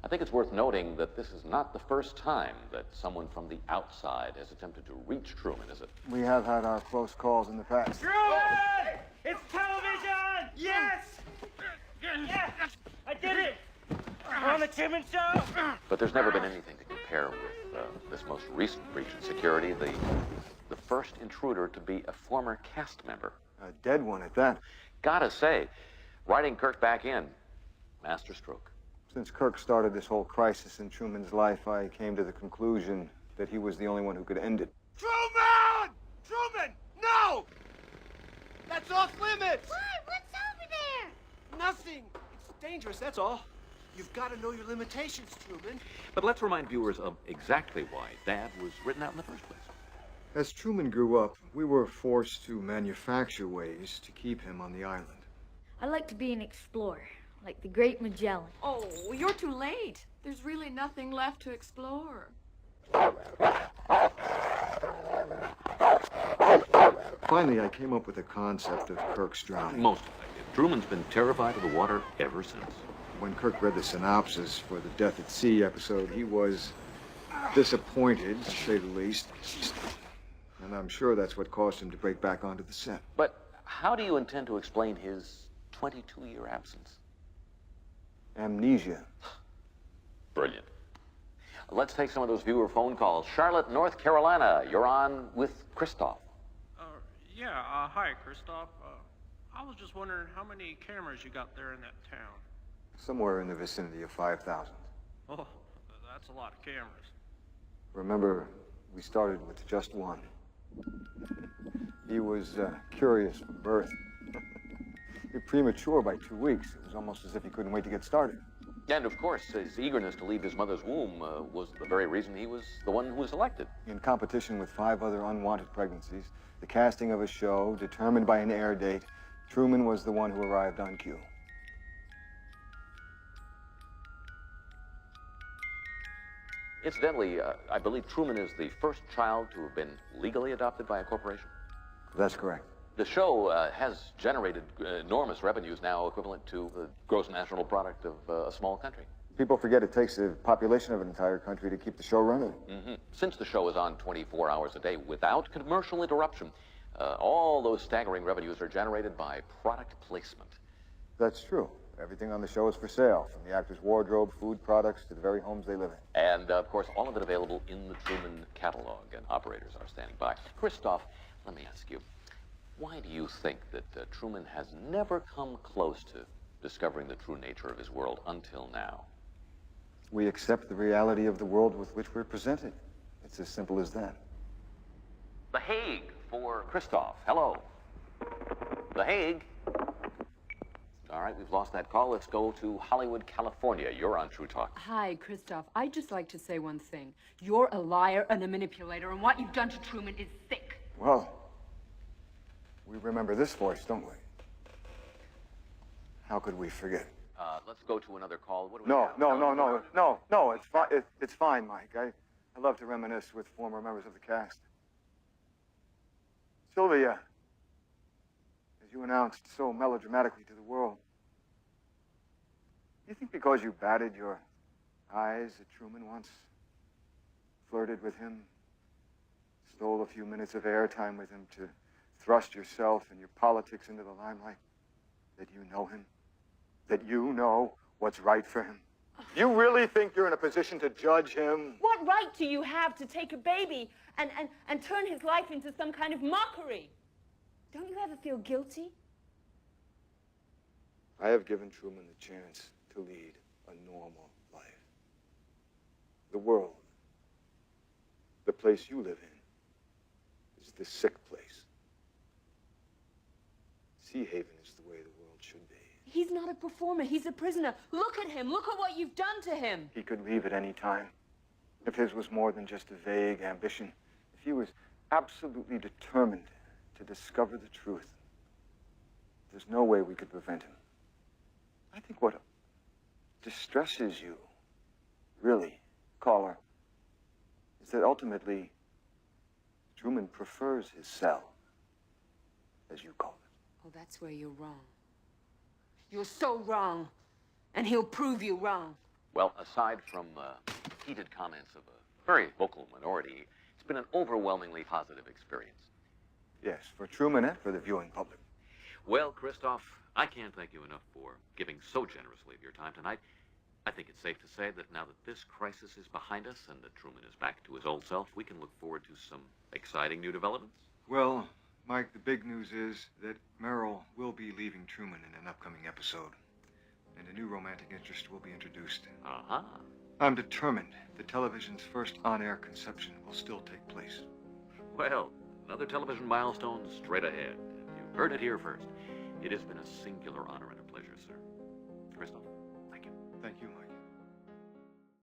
I think it's worth noting that this is not the first time that someone from the outside has attempted to reach Truman, is it? We have had our close calls in the past. Truman! It's television! Yes! Yes! I did it! We're on the Truman Show! But there's never been anything to compare with this most recent breach in security, the first intruder to be a former cast member. A dead one at that. Gotta say, writing Kirk back in, masterstroke. Since Kirk started this whole crisis in Truman's life, I came to the conclusion that he was the only one who could end it. Truman! Truman! No! That's off limits! What? What's over there? Nothing. It's dangerous, that's all. You've got to know your limitations, Truman. But let's remind viewers of exactly why Dad was written out in the first place. As Truman grew up, we were forced to manufacture ways to keep him on the island. I'd like to be an explorer, like the Great Magellan. Oh, you're too late. There's really nothing left to explore. Finally, I came up with the concept of Kirk's drowning. Most effective. Truman's been terrified of the water ever since. When Kirk read the synopsis for the Death at Sea episode, he was disappointed, to say the least. And I'm sure that's what caused him to break back onto the set. But how do you intend to explain his 22-year absence? Amnesia. Brilliant. Let's take some of those viewer phone calls. Charlotte, North Carolina, you're on with Christoph. Hi, Christoph. I was just wondering how many cameras you got there in that town. Somewhere in the vicinity of 5,000. Oh, that's a lot of cameras. Remember, we started with just one. He was curious from birth. Premature by 2 weeks. It was almost as if he couldn't wait to get started. And of course, his eagerness to leave his mother's womb was the very reason he was the one who was selected. In competition with 5 other unwanted pregnancies, the casting of a show determined by an air date, Truman was the one who arrived on cue. Incidentally, I believe Truman is the first child to have been legally adopted by a corporation. That's correct. The show has generated enormous revenues now equivalent to the gross national product of a small country. People forget it takes the population of an entire country to keep the show running. Mm-hmm. Since the show is on 24 hours a day without commercial interruption, all those staggering revenues are generated by product placement. That's true. Everything on the show is for sale, from the actors' wardrobe, food products, to the very homes they live in. And, of course, all of it available in the Truman catalog, and operators are standing by. Christoph, let me ask you, why do you think that Truman has never come close to discovering the true nature of his world until now? We accept the reality of the world with which we're presented. It's as simple as that. The Hague for Christoph. Hello. The Hague. All right, we've lost that call. Let's go to Hollywood, California. You're on True Talk. Hi, Christoph. I'd just like to say one thing. You're a liar and a manipulator, and what you've done to Truman is sick. Well, we remember this voice, don't we? How could we forget? Let's go to another call. What do we No, have? no. It's fine. It's fine, Mike. I love to reminisce with former members of the cast. Sylvia, as you announced so melodramatically to the world, you think because you batted your eyes at Truman once, flirted with him, stole a few minutes of airtime with him to thrust yourself and your politics into the limelight, that you know him? That you know what's right for him? You really think you're in a position to judge him? What right do you have to take a baby and turn his life into some kind of mockery? Don't you ever feel guilty? I have given Truman the chance to lead a normal life. The world, the place you live in, is the sick place. Sea Haven is the way the world should be. He's not a performer. He's a prisoner. Look at him. Look at what you've done to him. He could leave at any time. If his was more than just a vague ambition, if he was absolutely determined to discover the truth, there's no way we could prevent him. I think what distresses you, really, caller, is that ultimately Truman prefers his cell, as you call it. Oh, that's where you're wrong. You're so wrong, and he'll prove you wrong. Well, aside from heated comments of a very vocal minority, it's been an overwhelmingly positive experience. Yes, for Truman and for the viewing public. Well, Christoph, I can't thank you enough for giving so generously of your time tonight. I think it's safe to say that now that this crisis is behind us and that Truman is back to his old self, we can look forward to some exciting new developments. Well, Mike, the big news is that Merrill will be leaving Truman in an upcoming episode. And a new romantic interest will be introduced. Uh-huh. I'm determined that television's first on-air conception will still take place. Well, another television milestone straight ahead. You heard it here first. It has been a singular honor and a pleasure, sir. Christoph, thank you. Thank you, Mike.